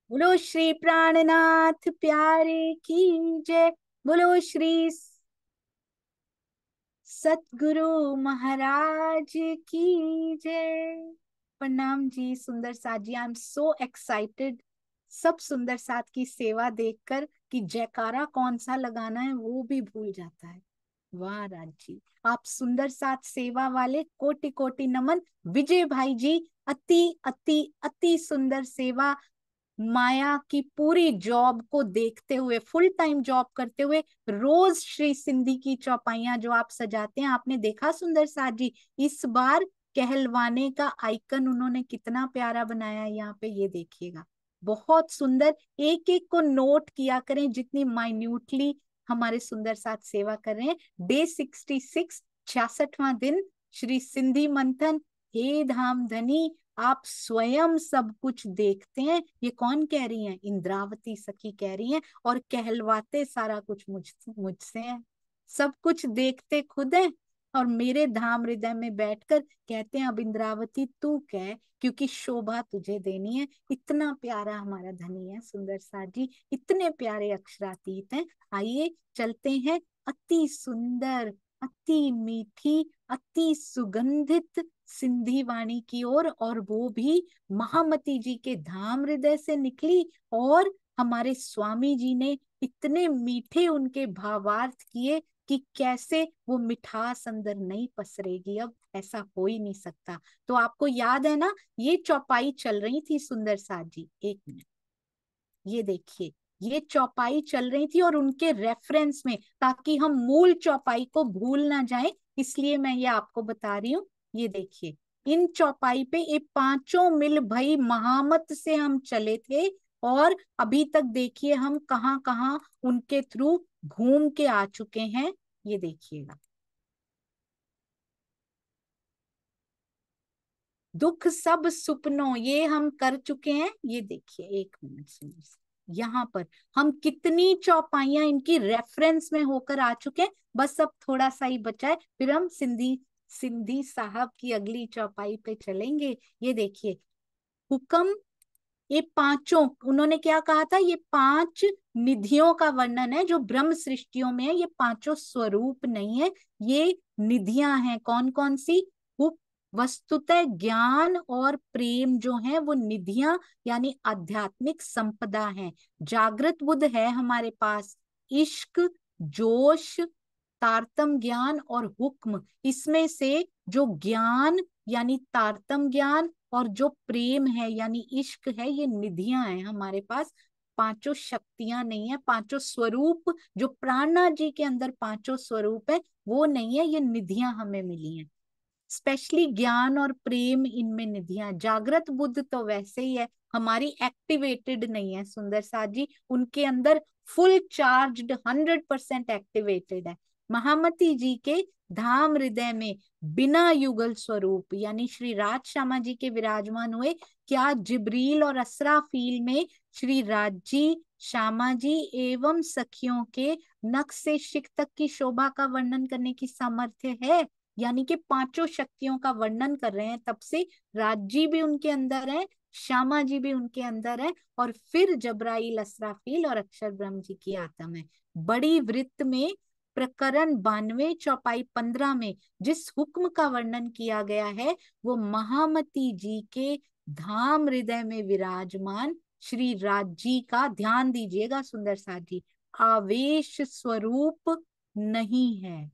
बोलो श्री प्राणनाथ प्यारे की जय। बोलो श्री सतगुरु महाराज की जय। प्रणाम जी सुंदर साथ जी। आई एम सो एक्साइटेड सब सुंदर साथ की सेवा देखकर कि जयकारा कौन सा लगाना है वो भी भूल जाता है। वाह राज जी, आप सुंदर साथ सेवा वाले कोटि कोटि नमन। विजय भाई जी, अति अति अति सुंदर सेवा। माया की पूरी जॉब को देखते हुए, फुल टाइम जॉब करते हुए, रोज श्री सिंधी की चौपाइयां जो आप सजाते हैं, आपने देखा सुंदर साथ जी इस बार कहलवाने का आइकन उन्होंने कितना प्यारा बनाया है। यहाँ पे ये देखिएगा, बहुत सुंदर। एक एक को नोट किया करें जितनी माइन्यूटली हमारे सुंदर साथ सेवा कर रहे हैं। डे 66, 66वां दिन, श्री सिंधी मंथन। हे धाम धनी, आप स्वयं सब कुछ देखते हैं। ये कौन कह रही हैं? इंद्रावती सखी कह रही हैं। और कहलवाते सारा कुछ मुझसे हैं। सब कुछ देखते खुद हैं और मेरे धाम हृदय में बैठकर कहते हैं अब इंद्रावती तू कह, क्योंकि शोभा तुझे देनी है। इतना प्यारा हमारा धनी है सुंदर सा जी, इतने प्यारे अक्षरातीत हैं। आइए चलते हैं अति सुंदर, अति मीठी, अति सुगंधित सिंधी वाणी की ओर। और वो भी महामती जी के धाम हृदय से निकली। और हमारे स्वामी जी ने इतने मीठे उनके भावार्थ किए कि कैसे वो मिठास अंदर नहीं पसरेगी, अब ऐसा हो ही नहीं सकता। तो आपको याद है ना, ये चौपाई चल रही थी सुंदर साथ जी, एक मिनट ये देखिए, ये चौपाई चल रही थी और उनके रेफरेंस में, ताकि हम मूल चौपाई को भूल ना जाएं, इसलिए मैं ये आपको बता रही हूँ। ये देखिए, इन चौपाई पे ये पांचों मिल भई महामत से हम चले थे। और अभी तक देखिए हम कहाँ कहाँ उनके थ्रू घूम के आ चुके हैं। ये देखिएगा, दुख सब सुपनों ये हम कर चुके हैं। ये देखिए, एक मिनट सुनिए, यहाँ पर हम कितनी चौपाइयां इनकी रेफरेंस में होकर आ चुके हैं। बस अब थोड़ा सा ही बचा है, फिर हम सिंधी सिंधी साहब की अगली चौपाई पे चलेंगे। ये देखिए, हुक्म, ये पांचों, उन्होंने क्या कहा था, ये पांच निधियों का वर्णन है जो ब्रह्म सृष्टियों में है। ये पांचों स्वरूप नहीं है, ये निधियां हैं। कौन कौन सी? वस्तुतः ज्ञान और प्रेम जो है वो निधियां, यानी आध्यात्मिक संपदा है। जागृत बुद्ध है हमारे पास, इश्क, जोश, तारतम ज्ञान और हुक्म। इसमें से जो ज्ञान यानी तारतम ज्ञान और जो प्रेम है यानी इश्क है, ये निधियां हैं हमारे पास। पांचों शक्तियां नहीं है, पांचों स्वरूप जो प्राणनाथ जी के अंदर पांचों स्वरूप है वो नहीं है, ये निधियां हमें मिली हैं। स्पेशली ज्ञान और प्रेम, इनमें निधियां। जागृत बुद्ध तो वैसे ही है, हमारी एक्टिवेटेड नहीं है सुंदर साथ जी, उनके अंदर फुल चार्ज्ड 100% एक्टिवेटेड है। महामती जी के धाम हृदय में बिना युगल स्वरूप यानी श्री राज श्यामा जी के विराजमान हुए। क्या जिब्रील और असराफील में श्री राज जी, श्यामा जी एवं सखियों के नख से शिख तक की शोभा का वर्णन करने की सामर्थ्य है? यानी कि पांचों शक्तियों का वर्णन कर रहे हैं, तब से राजी भी उनके अंदर है, श्यामा जी भी उनके अंदर है, और फिर जबराइल, असराफील और अक्षर ब्रह्म जी की आत्म है। बड़ी वृत्त में प्रकरण 92 चौपाई 15 में जिस हुक्म का वर्णन किया गया है, वो महामती जी के धाम हृदय में विराजमान श्री राजी का, ध्यान दीजिएगा सुंदर साथ जी, आवेश स्वरूप नहीं है।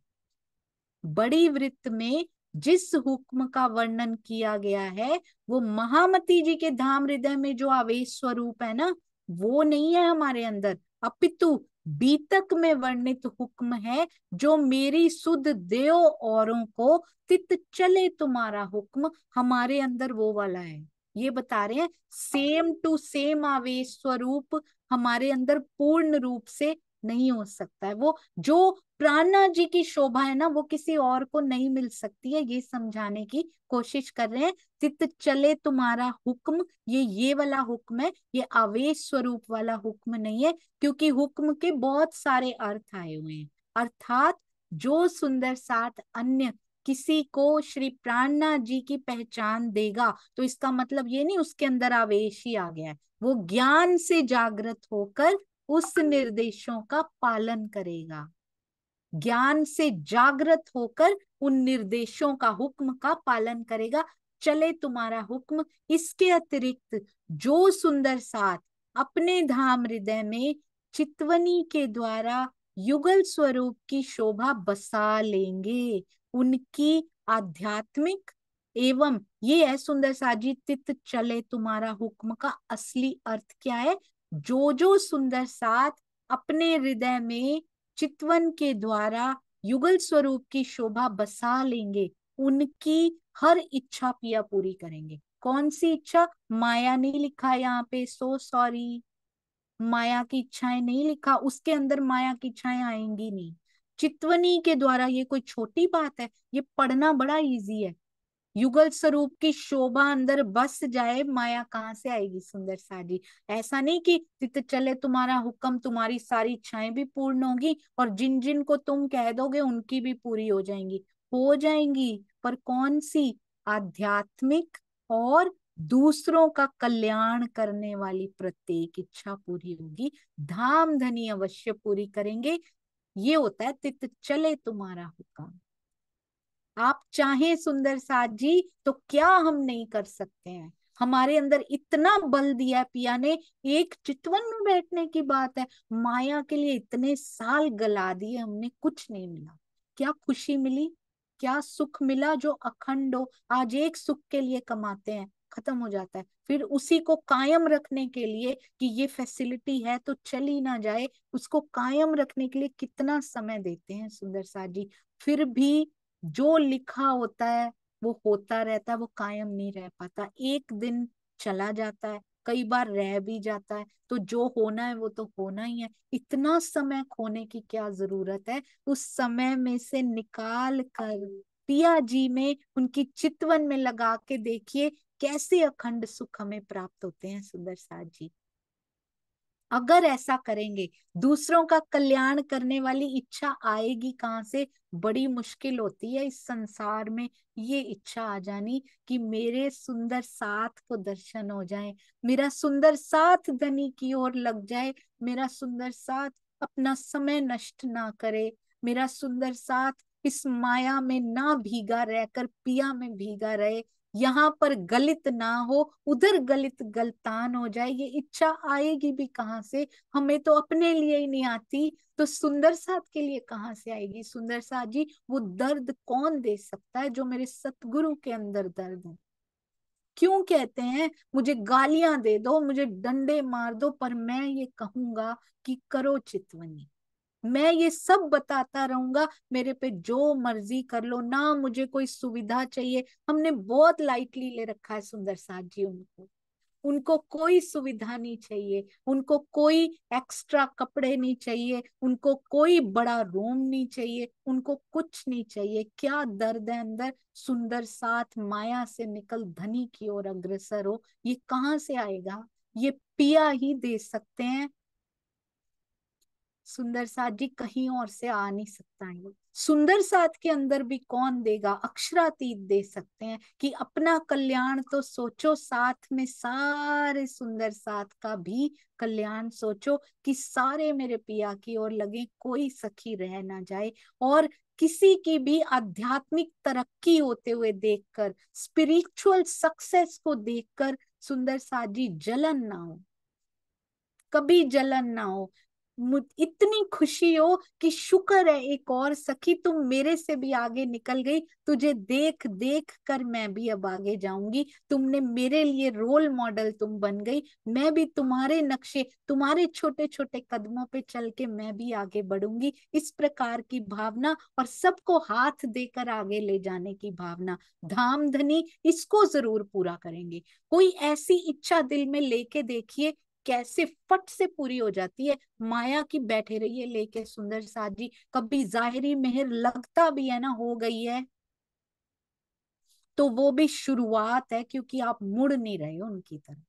बड़ी वृत्त में जिस हुक्म का वर्णन किया गया है, वो महामती जी के धाम हृदय में जो आवेश स्वरूप है ना, वो नहीं है हमारे अंदर, अपितु बीतक में वर्णित हुक्म है, जो मेरी सुध देओ औरों को, तित चले तुम्हारा हुक्म, हमारे अंदर वो वाला है। ये बता रहे हैं सेम टू सेम आवेश स्वरूप हमारे अंदर पूर्ण रूप से नहीं हो सकता है। वो जो प्राणनाथ जी की शोभा है ना, वो किसी और को नहीं मिल सकती है, ये समझाने की कोशिश कर रहे हैं। चित्त चले तुम्हारा हुक्म, ये वाला हुक्म है, ये आवेश स्वरूप वाला हुक्म नहीं है। क्योंकि हुक्म के बहुत सारे अर्थ आए हुए हैं, अर्थात जो सुंदर साथ अन्य किसी को श्री प्राणनाथ जी की पहचान देगा, तो इसका मतलब ये नहीं उसके अंदर आवेश ही आ गया है, वो ज्ञान से जागृत होकर उस निर्देशों का पालन करेगा, ज्ञान से जागृत होकर उन निर्देशों का, हुक्म का पालन करेगा। चले तुम्हारा हुक्म। इसके अतिरिक्त जो सुंदर साथ अपने धाम हृदय में चितवनी के द्वारा युगल स्वरूप की शोभा बसा लेंगे, उनकी आध्यात्मिक एवं, ये है सुंदर साजी तित चले तुम्हारा हुक्म का असली अर्थ क्या है। जो जो सुंदर साथ अपने हृदय में चितवन के द्वारा युगल स्वरूप की शोभा बसा लेंगे, उनकी हर इच्छा पिया पूरी करेंगे। कौन सी इच्छा? माया नहीं लिखा है यहाँ पे, सो सॉरी, माया की इच्छाएं नहीं लिखा, उसके अंदर माया की इच्छाएं आएंगी नहीं। चितवनी के द्वारा, ये कोई छोटी बात है, ये पढ़ना बड़ा इजी है। युगल स्वरूप की शोभा अंदर बस जाए, माया कहाँ से आएगी सुंदर साजी। ऐसा नहीं कि चित चले तुम्हारा हुक्म, तुम्हारी सारी इच्छाएं भी पूर्ण होगी और जिन जिन को तुम कह दोगे उनकी भी पूरी हो जाएंगी। हो जाएंगी, पर कौन सी? आध्यात्मिक और दूसरों का कल्याण करने वाली प्रत्येक इच्छा पूरी होगी। धाम धनी अवश्य पूरी करेंगे। ये होता है तित चले तुम्हारा हुक्म। आप चाहें सुंदर साथ जी तो क्या हम नहीं कर सकते हैं। हमारे अंदर इतना बल दिया पिया ने, एक चितवन में बैठने की बात है, माया के लिए इतने साल गला दिए हमने, कुछ नहीं मिला। क्या खुशी मिली, क्या सुख मिला जो अखंड हो। आज एक सुख के लिए कमाते हैं, खत्म हो जाता है, फिर उसी को कायम रखने के लिए कि ये फैसिलिटी है तो चली ना जाए, उसको कायम रखने के लिए कितना समय देते हैं सुंदर साथ जी। फिर भी जो लिखा होता है वो होता रहता है, वो कायम नहीं रह पाता, एक दिन चला जाता है, कई बार रह भी जाता है। तो जो होना है वो तो होना ही है, इतना समय खोने की क्या जरूरत है। उस समय में से निकाल कर पिया जी में, उनकी चितवन में लगा के देखिए कैसे अखंड सुख हमें प्राप्त होते हैं सुंदर साथ जी। अगर ऐसा करेंगे, दूसरों का कल्याण करने वाली इच्छा आएगी कहाँ से? बड़ी मुश्किल होती है इस संसार में ये इच्छा आ जानी कि मेरे सुंदर साथ को दर्शन हो जाए, मेरा सुंदर साथ धनी की ओर लग जाए, मेरा सुंदर साथ अपना समय नष्ट ना करे, मेरा सुंदर साथ इस माया में ना भीगा रहकर पिया में भीगा रहे, यहाँ पर गलित ना हो, उधर गलित गलतान हो जाए। ये इच्छा आएगी भी कहाँ से? हमें तो अपने लिए ही नहीं आती, तो सुंदर साथ के लिए कहाँ से आएगी? सुंदर साथ जी, वो दर्द कौन दे सकता है जो मेरे सतगुरु के अंदर दर्द है। क्यों कहते हैं मुझे गालियां दे दो, मुझे डंडे मार दो, पर मैं ये कहूंगा कि करो चितवनी, मैं ये सब बताता रहूंगा, मेरे पे जो मर्जी कर लो ना, मुझे कोई सुविधा चाहिए। हमने बहुत लाइटली ले रखा है सुंदर साथ जी उनको, उनको कोई सुविधा नहीं चाहिए, उनको कोई एक्स्ट्रा कपड़े नहीं चाहिए, उनको कोई बड़ा रूम नहीं चाहिए, उनको कुछ नहीं चाहिए। क्या दर्द है अंदर, सुंदर साथ माया से निकल धनी की ओर अग्रसर हो, ये कहाँ से आएगा? ये पिया ही दे सकते हैं सुंदर साथ जी, कहीं और से आ नहीं सकता है। सुंदर साथ के अंदर भी कौन देगा? अक्षरातीत दे सकते हैं कि अपना कल्याण तो सोचो, साथ में सारे सुंदर साथ का भी कल्याण सोचो कि सारे मेरे पिया की ओर लगे, कोई सखी रह ना जाए। और किसी की भी आध्यात्मिक तरक्की होते हुए देखकर, स्पिरिचुअल सक्सेस को देखकर सुंदर साथ जी जलन ना हो, कभी जलन ना हो, इतनी खुशी हो कि शुक्र है एक और सखी तुम मेरे से भी आगे निकल गई, तुझे देख देख कर मैं भी अब आगे जाऊंगी, तुमने मेरे लिए रोल मॉडल तुम बन गई, मैं भी तुम्हारे नक्शे, तुम्हारे छोटे छोटे कदमों पे चल के मैं भी आगे बढ़ूंगी। इस प्रकार की भावना और सबको हाथ देकर आगे ले जाने की भावना, धाम धनी इसको जरूर पूरा करेंगे। कोई ऐसी इच्छा दिल में लेके देखिए कैसे फट से पूरी हो जाती है। माया की बैठे रहिए लेके सुंदर साथ जी, कभी जाहिरी मेहर लगता भी है ना हो गई है, तो वो भी शुरुआत है, क्योंकि आप मुड़ नहीं रहे हो उनकी तरफ।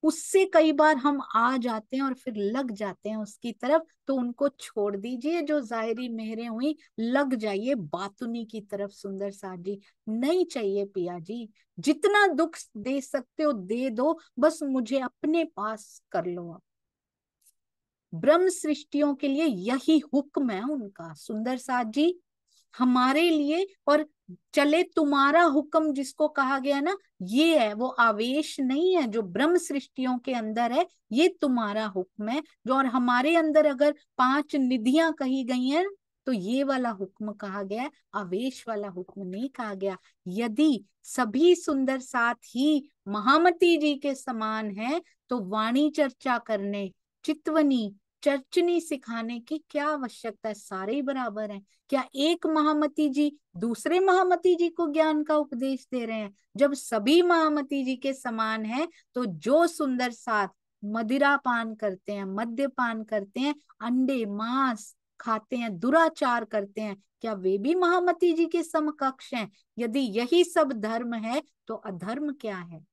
उससे कई बार हम आ जाते हैं और फिर लग जाते हैं उसकी तरफ, तो उनको छोड़ दीजिए। जो जाहिरी मेहरें हुई, लग जाइए बातुनी की तरफ सुंदर साथ जी। नहीं चाहिए पिया जी, जितना दुख दे सकते हो दे दो, बस मुझे अपने पास कर लो आप। ब्रह्म सृष्टियों के लिए यही हुक्म है उनका सुंदर साथ जी, हमारे लिए। और चले तुम्हारा हुक्म जिसको कहा गया ना, ये है वो आवेश नहीं है जो ब्रह्म सृष्टियों के अंदर है, ये तुम्हारा हुक्म है। जो और हमारे अंदर अगर 5 निधियां कही गई हैं, तो ये वाला हुक्म कहा गया है, आवेश वाला हुक्म नहीं कहा गया। यदि सभी सुंदर साथ ही महामती जी के समान है, तो वाणी चर्चा करने, चितवनी चर्चनी सिखाने की क्या आवश्यकता है? सारे ही बराबर हैं। क्या एक महामती जी दूसरे महामती जी को ज्ञान का उपदेश दे रहे हैं? जब सभी महामती जी के समान है, तो जो सुंदर साथ मदिरा पान करते हैं, मद्यपान करते हैं, अंडे मांस खाते हैं, दुराचार करते हैं, क्या वे भी महामती जी के समकक्ष हैं? यदि यही सब धर्म है, तो अधर्म क्या है?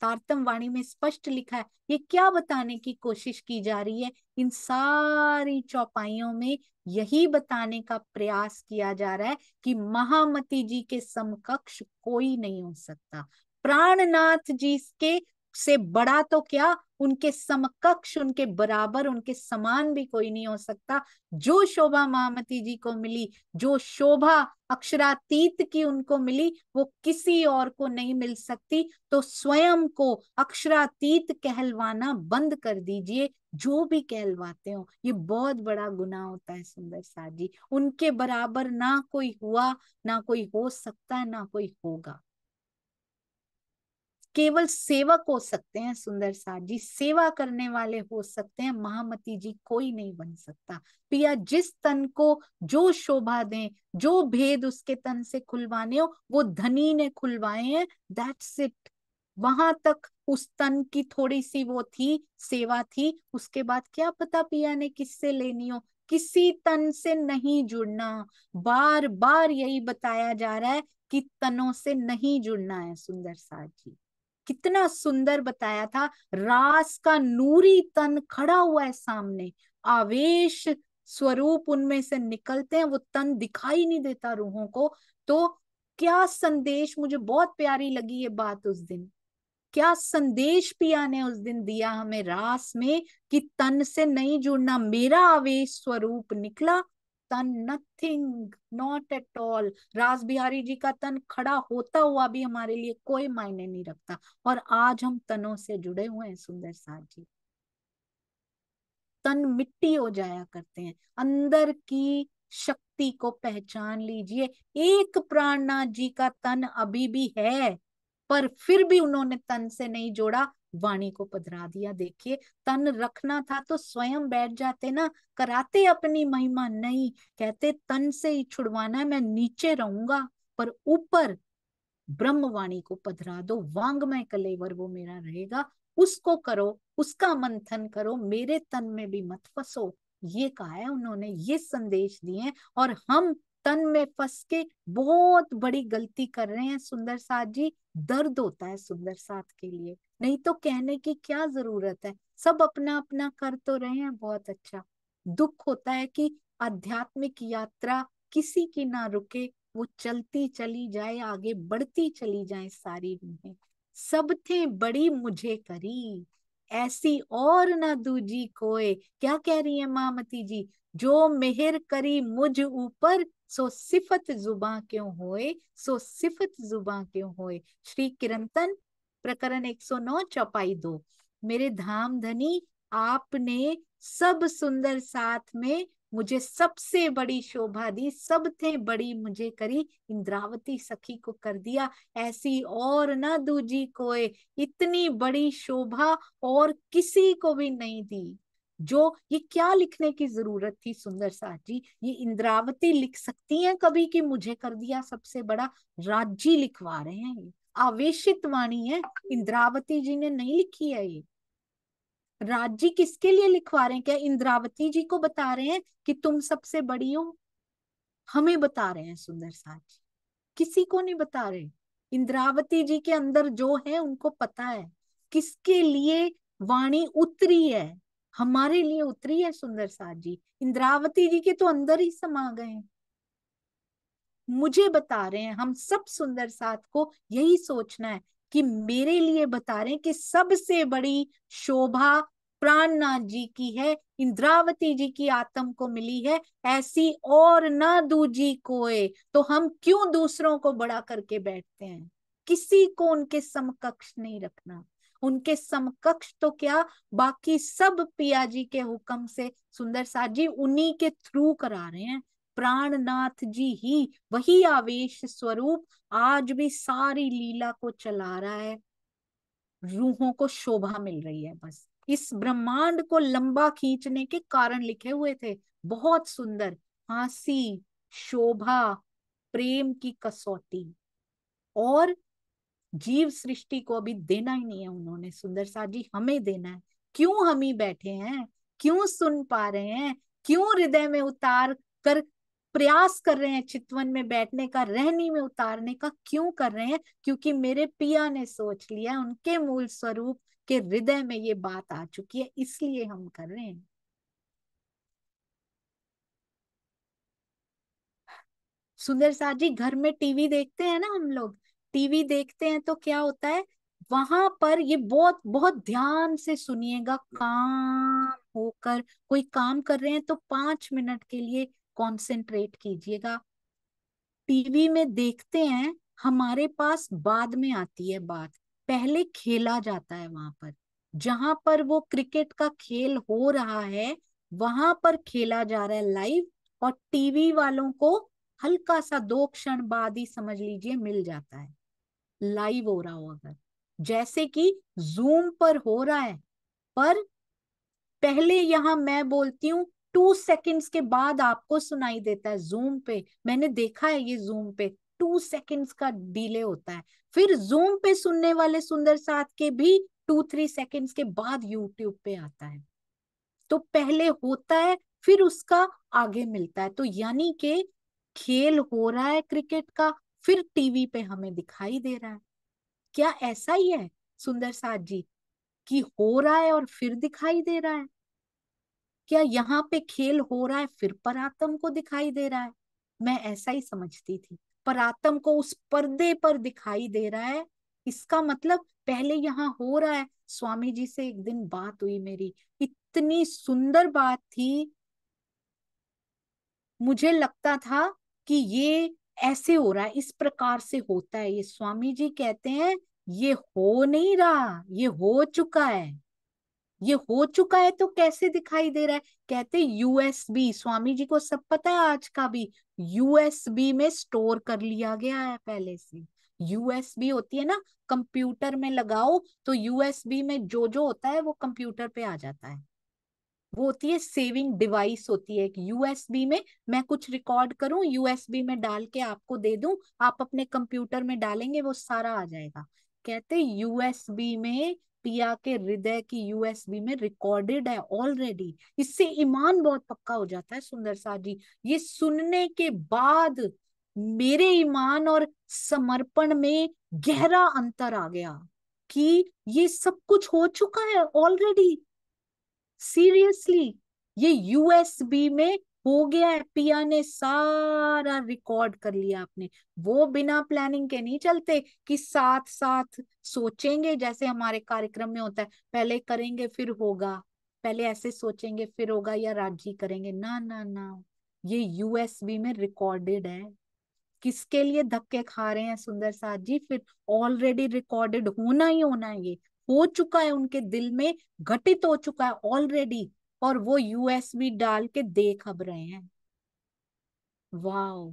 तारतम वाणी में स्पष्ट लिखा है। ये क्या बताने की कोशिश की जा रही है? इन सारी चौपाइयों में यही बताने का प्रयास किया जा रहा है कि महामती जी के समकक्ष कोई नहीं हो सकता। प्राणनाथ जी के से बड़ा तो क्या, उनके समकक्ष, उनके बराबर, उनके समान भी कोई नहीं हो सकता। जो शोभा महामती जी को मिली, जो शोभा अक्षरातीत की उनको मिली, वो किसी और को नहीं मिल सकती। तो स्वयं को अक्षरातीत कहलवाना बंद कर दीजिए। जो भी कहलवाते हो, ये बहुत बड़ा गुनाह होता है सुंदर साथ जी। उनके बराबर ना कोई हुआ, ना कोई हो सकता है, ना कोई होगा। केवल सेवक हो सकते हैं सुंदर साथ जी, सेवा करने वाले हो सकते हैं, महामती जी कोई नहीं बन सकता। पिया जिस तन को जो शोभा दें, जो भेद उसके तन से खुलवाने हो, वो धनी ने खुलवाए हैं, दैट्स इट। वहां तक उस तन की थोड़ी सी वो थी, सेवा थी, उसके बाद क्या पता पिया ने किससे लेनी हो। किसी तन से नहीं जुड़ना, बार बार यही बताया जा रहा है कि तनों से नहीं जुड़ना है सुंदर साथ जी। कितना सुंदर बताया था, रास का नूरी तन खड़ा हुआ है सामने, आवेश स्वरूप उनमें से निकलते हैं, वो तन दिखाई नहीं देता रूहों को। तो क्या संदेश, मुझे बहुत प्यारी लगी ये बात उस दिन, क्या संदेश पिया ने उस दिन दिया हमें रास में, कि तन से नहीं जुड़ना। मेरा आवेश स्वरूप निकला, तन नथिंग, नॉट एट ऑल। रास बिहारी जी का तन खड़ा होता हुआ भी हमारे लिए कोई मायने नहीं रखता। और आज हम तनों से जुड़े हुए हैं सुंदर साथ जी। तन मिट्टी हो जाया करते हैं, अंदर की शक्ति को पहचान लीजिए। एक प्राणनाथ जी का तन अभी भी है, पर फिर भी उन्होंने तन से नहीं जोड़ा, वाणी को पधरा दिया। देखिए, तन रखना था तो स्वयं बैठ जाते ना, कराते अपनी महिमा। नहीं, कहते तन से ही छुड़वाना है, मैं नीचे रहूंगा, पर ऊपर ब्रह्मवाणी को पधरा दो, वांगमय कलेवर वो मेरा रहेगा, उसको करो, उसका मंथन करो, मेरे तन में भी मत फंसो। ये कहा है उन्होंने, ये संदेश दिए हैं। और हम तन में फंस के बहुत बड़ी गलती कर रहे हैं सुंदर साथ जी। दर्द होता है सुंदर साथ के लिए, नहीं तो कहने की क्या जरूरत है, सब अपना अपना कर तो रहे हैं, बहुत अच्छा। दुख होता है कि आध्यात्मिक यात्रा किसी की ना रुके, वो चलती चली जाए, आगे बढ़ती चली जाए सारी रूहें। सब थे बड़ी मुझे करी, ऐसी और ना दूजी कोई। क्या कह रही है महामती जी? जो मेहर करी मुझ ऊपर, सो सिफत जुबा क्यों होए, सो सिफत जुबा क्यों होए। श्री कीर्तन प्रकरण 109 चौपाई 2। मेरे धाम धनी, आपने सब सुंदर साथ में मुझे सबसे बड़ी शोभा दी, सब थे बड़ी मुझे करी, इंद्रावती सखी को कर दिया ऐसी और ना दूजी कोई। इतनी बड़ी शोभा और किसी को भी नहीं दी। जो ये क्या लिखने की जरूरत थी सुंदर साथ जी? ये इंद्रावती लिख सकती हैं कभी कि मुझे कर दिया सबसे बड़ा? राज्य लिखवा रहे हैं, ये आवेशित वाणी है, इंद्रावती जी ने नहीं लिखी है ये। राज्य किसके लिए लिखवा रहे हैं? क्या इंद्रावती जी को बता रहे हैं कि तुम सबसे बड़ी हो? हमें बता रहे हैं सुंदर साथ जी, किसी को नहीं बता रहे। इंद्रावती जी के अंदर जो है उनको पता है किसके लिए वाणी उतरी है, हमारे लिए उतरी है सुंदर साथ जी। इंद्रावती जी के तो अंदर ही समा गए हैं। मुझे बता रहे हैं, हम सब सुंदर साथ को यही सोचना है कि मेरे लिए बता रहे हैं कि सबसे बड़ी शोभा प्राणनाथ जी की है, इंद्रावती जी की आत्म को मिली है, ऐसी और ना दूजी कोई। तो हम क्यों दूसरों को बड़ा करके बैठते हैं? किसी को उनके समकक्ष नहीं रखना। उनके समकक्ष तो क्या, बाकी सब पिया जी के हुक्म से सुंदर साथ जी उन्हीं के थ्रू करा रहे हैं। प्राणनाथ जी ही, वही आवेश स्वरूप आज भी सारी लीला को चला रहा है। रूहों को शोभा मिल रही है बस। इस ब्रह्मांड को लंबा खींचने के कारण लिखे हुए थे, बहुत सुंदर। हांसी, शोभा, प्रेम की कसौटी। और जीव सृष्टि को अभी देना ही नहीं है उन्होंने सुंदर साथ जी, हमें देना है। क्यों हम ही बैठे हैं? क्यों सुन पा रहे हैं? क्यों हृदय में उतार कर प्रयास कर रहे हैं, चितवन में बैठने का, रहनी में उतारने का क्यों कर रहे हैं? क्योंकि मेरे पिया ने सोच लिया, उनके मूल स्वरूप के हृदय में ये बात आ चुकी है, इसलिए हम कर रहे हैं। सुंदर साथ जी, घर में टीवी देखते हैं ना हम लोग, टीवी देखते हैं तो क्या होता है, वहां पर ये बहुत बहुत ध्यान से सुनिएगा, काम होकर कोई काम कर रहे हैं तो 5 मिनट के लिए कंसंट्रेट कीजिएगा। टीवी में देखते हैं, हमारे पास बाद में आती है बात, पहले खेला जाता है वहां पर। जहां पर वो क्रिकेट का खेल हो रहा है, वहां पर खेला जा रहा है लाइव, और टीवी वालों को हल्का सा 2 क्षण बाद ही समझ लीजिए मिल जाता है, लाइव हो रहा हो अगर। जैसे कि जूम पर हो रहा है, पर पहले यहां मैं बोलती हूँ, 2 सेकंड्स के बाद आपको सुनाई देता है जूम पे। मैंने देखा है ये जूम पे 2 सेकंड्स का डिले होता है। फिर जूम पे सुनने वाले सुंदर साथ के भी 2-3 सेकंड्स के बाद यूट्यूब पे आता है। तो पहले होता है, फिर उसका आगे मिलता है। तो यानी कि खेल हो रहा है क्रिकेट का, फिर टीवी पे हमें दिखाई दे रहा है। क्या ऐसा ही है सुंदर साथ जी, कि हो रहा है और फिर दिखाई दे रहा है? क्या यहाँ पे खेल हो रहा है फिर परातम को दिखाई दे रहा है? मैं ऐसा ही समझती थी, परातम को उस पर्दे पर दिखाई दे रहा है। इसका मतलब पहले यहाँ हो रहा है। स्वामी जी से एक दिन बात हुई मेरी, इतनी सुंदर बात थी, मुझे लगता था कि ये ऐसे हो रहा है, इस प्रकार से होता है। ये स्वामी जी कहते हैं ये हो नहीं रहा, ये हो चुका है। ये हो चुका है तो कैसे दिखाई दे रहा है? कहते यूएसबी, स्वामी जी को सब पता है आज का भी, यूएसबी में स्टोर कर लिया गया है पहले से। यूएसबी होती है ना, कंप्यूटर में लगाओ तो यूएसबी में जो जो होता है वो कंप्यूटर पे आ जाता है। वो होती है सेविंग डिवाइस, होती है एक यूएसबी में। मैं कुछ रिकॉर्ड करूं, यूएसबी में डाल के आपको दे दूं, आप अपने कंप्यूटर में डालेंगे वो सारा आ जाएगा। कहते यूएसबी में, पिया के हृदय की यूएसबी में रिकॉर्डेड है ऑलरेडी। इससे ईमान बहुत पक्का हो जाता है सुंदर साथ जी। ये सुनने के बाद मेरे ईमान और समर्पण में गहरा अंतर आ गया कि ये सब कुछ हो चुका है ऑलरेडी। सीरियसली, ये यूएसबी में हो गया है, पिया ने सारा रिकॉर्ड कर लिया आपने। वो बिना प्लानिंग के नहीं चलते कि साथ साथ सोचेंगे जैसे हमारे कार्यक्रम में होता है, पहले करेंगे फिर होगा, पहले ऐसे सोचेंगे फिर होगा, या राजी करेंगे। ना ना ना, ये यूएसबी में रिकॉर्डेड है। किसके लिए धक्के खा रहे हैं सुंदर साथ जी? फिर ऑलरेडी रिकॉर्डेड होना ही होना है, ये हो चुका है उनके दिल में, घटित हो चुका है ऑलरेडी, और वो यूएसबी डाल के देख अब रहे हैं। वाह!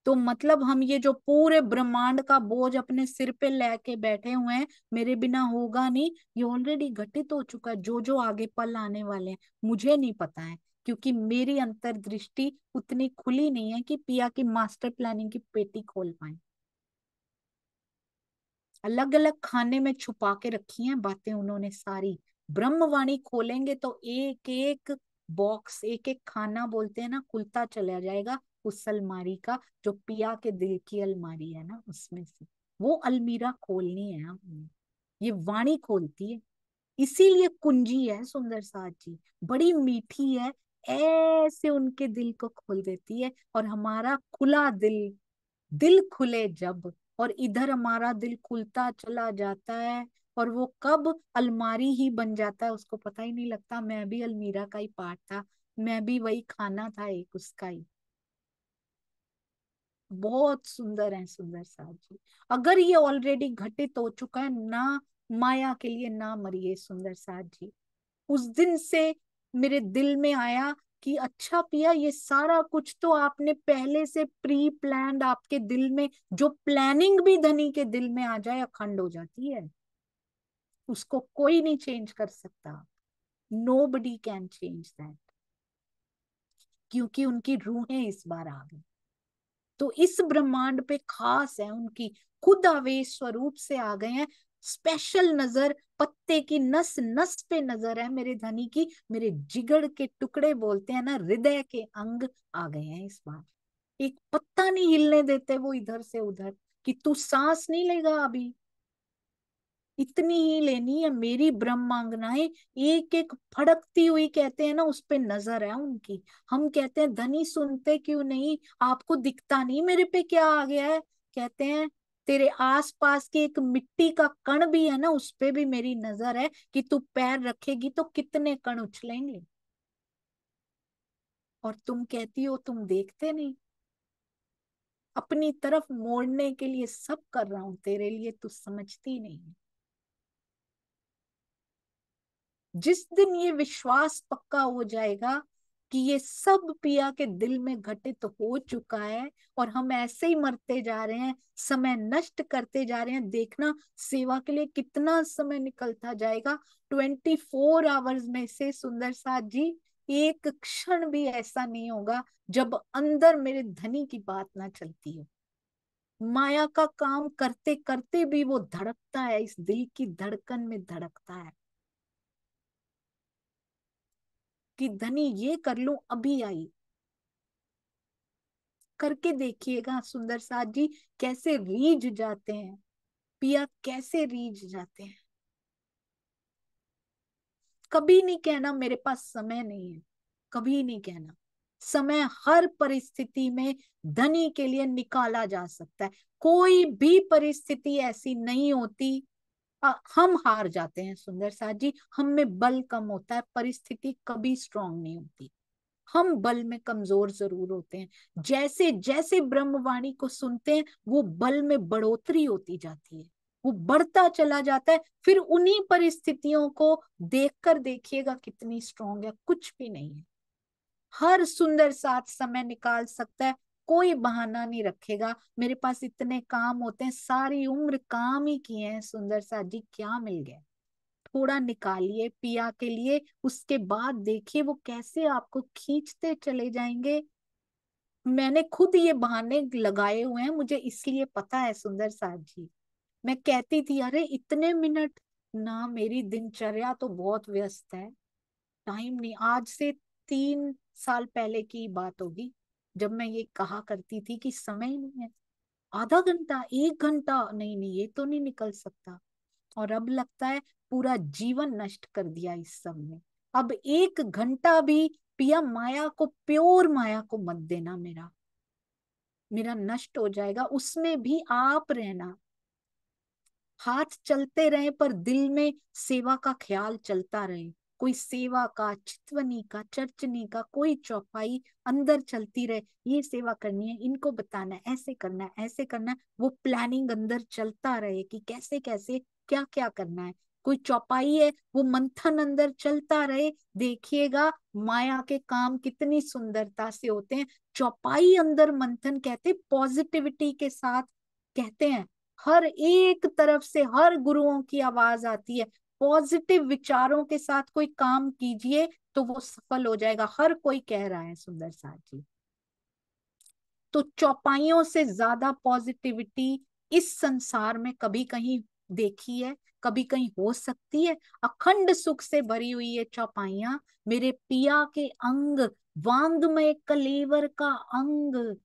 तो मतलब हम ये जो पूरे ब्रह्मांड का बोझ अपने सिर पे लेके बैठे हुए हैं, मेरे बिना होगा नहीं, ये ऑलरेडी घटित हो चुका है। जो जो आगे पल आने वाले हैं मुझे नहीं पता है, क्योंकि मेरी अंतर्दृष्टि उतनी खुली नहीं है कि पिया की मास्टर प्लानिंग की पेटी खोल पाए। अलग अलग खाने में छुपा के रखी हैं बातें उन्होंने सारी। ब्रह्मवाणी खोलेंगे तो एक एक बॉक्स, एक एक खाना बोलते हैं ना, खुलता चला जाएगा उस अलमारी का, जो पिया के दिल की अलमारी है ना, उसमें से वो अलमीरा खोलनी है हमें। ये वाणी खोलती है। इसीलिए कुंजी है सुंदर साथ जी, बड़ी मीठी है, ऐसे उनके दिल को खोल देती है। और हमारा खुला दिल, दिल खुले जब, और इधर हमारा दिल खुलता चला जाता है, और वो कब अलमारी ही बन जाता है उसको पता ही नहीं लगता। मैं भी अलमीरा का ही पार्ट था, मैं भी वही खाना था एक उसका ही। बहुत सुंदर है सुंदर साथ जी। अगर ये ऑलरेडी घटित हो चुका है ना, माया के लिए ना मरिए सुंदर साथ जी। उस दिन से मेरे दिल में आया कि अच्छा पिया, ये सारा कुछ तो आपने पहले से प्री प्लान्ड, आपके दिल में जो प्लानिंग भी धनी के दिल में आ जाए अखंड हो जाती है, उसको कोई नहीं चेंज कर सकता। नोबडी कैन चेंज दैट, क्योंकि उनकी रूहें इस बार आ गई। तो इस ब्रह्मांड पे खास है, उनकी खुद आवेश स्वरूप से आ गए हैं। स्पेशल नजर, पत्ते की नस नस पे नजर है मेरे धनी की, मेरे जिगर के टुकड़े बोलते हैं ना, हृदय के अंग आ गए हैं इस बार। एक पत्ता नहीं हिलने देते वो इधर से उधर, कि तू सांस नहीं लेगा अभी, इतनी ही लेनी है मेरी ब्रह्मांगनाएं। एक एक फड़कती हुई कहते हैं ना, उस पे नजर है उनकी। हम कहते हैं धनी सुनते क्यों नहीं, आपको दिखता नहीं मेरे पे क्या आ गया है? कहते हैं तेरे आस पास के एक मिट्टी का कण भी है ना, उस पे भी मेरी नजर है, कि तू पैर रखेगी तो कितने कण उछलेंगे। और तुम कहती हो तुम देखते नहीं, अपनी तरफ मोड़ने के लिए सब कर रहा हूं तेरे लिए, तू समझती नहीं है। जिस दिन ये विश्वास पक्का हो जाएगा कि ये सब पिया के दिल में घटित हो चुका है, और हम ऐसे ही मरते जा रहे हैं, समय नष्ट करते जा रहे हैं, देखना सेवा के लिए कितना समय निकलता जाएगा। 24 आवर्स में से सुंदर साथ जी, एक क्षण भी ऐसा नहीं होगा जब अंदर मेरे धनी की बात ना चलती हो। माया का काम करते करते भी वो धड़कता है, इस दिल की धड़कन में धड़कता है कि धनी ये कर लूं, अभी आई। करके देखिएगा सुंदर साथ जी, कैसे रीझ जाते हैं पिया, कैसे रीझ जाते हैं। कभी नहीं कहना मेरे पास समय नहीं है, कभी नहीं कहना। समय हर परिस्थिति में धनी के लिए निकाला जा सकता है। कोई भी परिस्थिति ऐसी नहीं होती हम हार जाते हैं सुंदर साथ जी, हम में बल कम होता है, परिस्थिति कभी स्ट्रांग नहीं होती। हम बल में कमजोर जरूर होते हैं। जैसे जैसे ब्रह्मवाणी को सुनते हैं, वो बल में बढ़ोतरी होती जाती है, वो बढ़ता चला जाता है। फिर उन्हीं परिस्थितियों को देखकर देखिएगा कितनी स्ट्रांग है, कुछ भी नहीं है। हर सुंदर साथ समय निकाल सकता है, कोई बहाना नहीं रखेगा मेरे पास इतने काम होते हैं, सारी उम्र काम ही किए हैं सुंदर साथ जी, क्या मिल गया? थोड़ा निकालिए पिया के लिए, उसके बाद देखिए वो कैसे आपको खींचते चले जाएंगे। मैंने खुद ये बहाने लगाए हुए हैं, मुझे इसलिए पता है सुंदर साथ जी। मैं कहती थी अरे इतने मिनट ना, मेरी दिनचर्या तो बहुत व्यस्त है, टाइम नहीं। आज से 3 साल पहले की बात होगी जब मैं ये कहा करती थी कि समय ही नहीं है, आधा घंटा 1 घंटा नहीं नहीं ये तो नहीं निकल सकता। और अब लगता है पूरा जीवन नष्ट कर दिया इस सब में। अब 1 घंटा भी पिया माया को, प्योर माया को मत देना, मेरा मेरा नष्ट हो जाएगा, उसमें भी आप रहना। हाथ चलते रहे पर दिल में सेवा का ख्याल चलता रहे। कोई सेवा का, चितवनी का, चर्चनी का कोई चौपाई अंदर चलती रहे, ये सेवा करनी है, इनको बताना है, ऐसे करना है, ऐसे करना है। वो प्लानिंग अंदर चलता रहे कि कैसे कैसे क्या क्या करना है। कोई चौपाई है, वो मंथन अंदर चलता रहे। देखिएगा माया के काम कितनी सुंदरता से होते हैं। चौपाई अंदर मंथन कहते, पॉजिटिविटी के साथ कहते हैं। हर एक तरफ से हर गुरुओं की आवाज आती है, पॉजिटिव विचारों के साथ कोई काम कीजिए तो वो सफल हो जाएगा, हर कोई कह रहा है सुंदर साथ जी। तो चौपाइयों से ज्यादा पॉजिटिविटी इस संसार में कभी कहीं देखी है, कभी कहीं हो सकती है? अखंड सुख से भरी हुई ये चौपाइयां, मेरे पिया के अंग, वांग्मय कलेवर का अंग,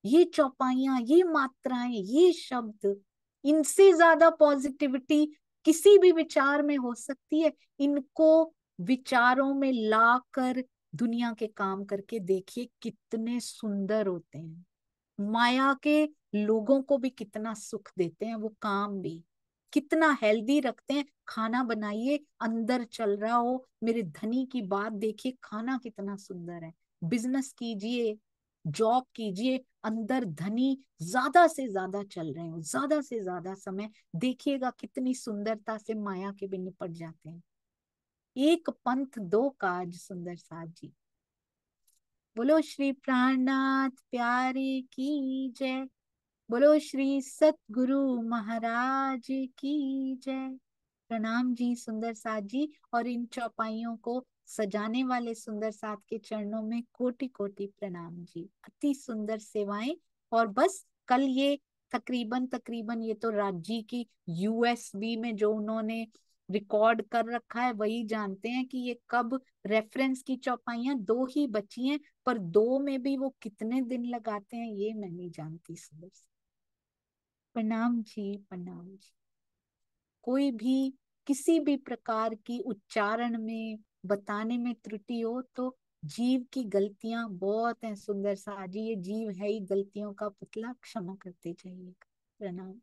ये चौपाइयां, ये मात्राएं, ये शब्द, इनसे ज्यादा पॉजिटिविटी किसी भी विचार में हो सकती है। इनको विचारों में लाकर दुनिया के काम करके देखिए कितने सुंदर होते हैं। माया के लोगों को भी कितना सुख देते हैं वो काम भी, कितना हेल्दी रखते हैं। खाना बनाइए, अंदर चल रहा हो, मेरे धनी की बात देखिए, खाना कितना सुंदर है। बिजनेस कीजिए, जॉब कीजिए, अंदर धनी ज्यादा से ज्यादा चल रहे हो, ज्यादा से ज्यादा समय देखिएगा कितनी सुंदरता से माया के भी निपट जाते हैं। एक पंथ दो काज, सुंदर साथ जी। बोलो श्री प्राणनाथ प्यारे की जय। बोलो श्री सतगुरु महाराज की जय। प्रणाम जी सुंदर साथ जी, और इन चौपाइयों को सजाने वाले सुंदर साथ के चरणों में कोटि कोटि प्रणाम जी। अति सुंदर सेवाएं। और बस कल ये तकरीबन तकरीबन ये तो राजी की यूएसबी में जो उन्होंने रिकॉर्ड कर रखा है वही जानते हैं कि ये कब। रेफरेंस की चौपाइयां दो ही बची हैं, पर दो में भी वो कितने दिन लगाते हैं ये मैं नहीं जानती। सुंदर, प्रणाम जी प्रणाम जी। कोई भी किसी भी प्रकार की उच्चारण में बताने में त्रुटि हो तो जीव की गलतियां बहुत हैं सुंदर सा जी, ये जीव है ही गलतियों का पुतला, क्षमा करते जाइएगा। प्रणाम।